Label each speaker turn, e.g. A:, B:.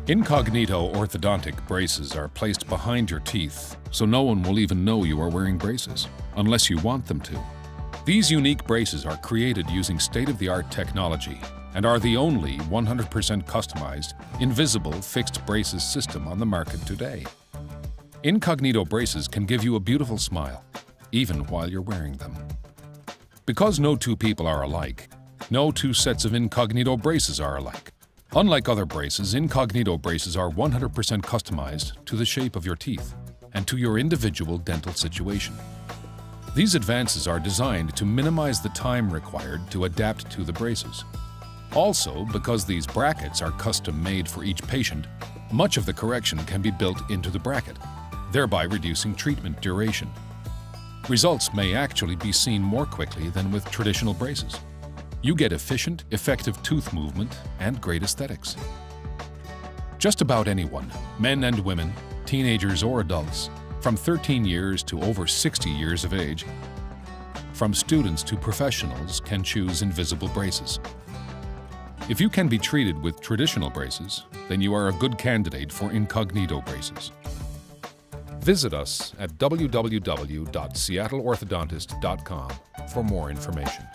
A: Incognito orthodontic braces are placed behind your teeth, so no one will even know you are wearing braces, unless you want them to. These unique braces are created using state-of-the-art technology and are the only 100% customized, invisible fixed braces system on the market today. Incognito braces can give you a beautiful smile, even while you're wearing them. Because no two people are alike, no two sets of Incognito braces are alike. Unlike other braces, Incognito braces are 100% customized to the shape of your teeth and to your individual dental situation. These advances are designed to minimize the time required to adapt to the braces. Also, because these brackets are custom-made for each patient, much of the correction can be built into the bracket, thereby reducing treatment duration. Results may actually be seen more quickly than with traditional braces. You get efficient, effective tooth movement and great aesthetics. Just about anyone, men and women, teenagers or adults, from 13 years to over 60 years of age, from students to professionals can choose invisible braces. If you can be treated with traditional braces, then you are a good candidate for Incognito braces. Visit us at www.seattleorthodontist.com for more information.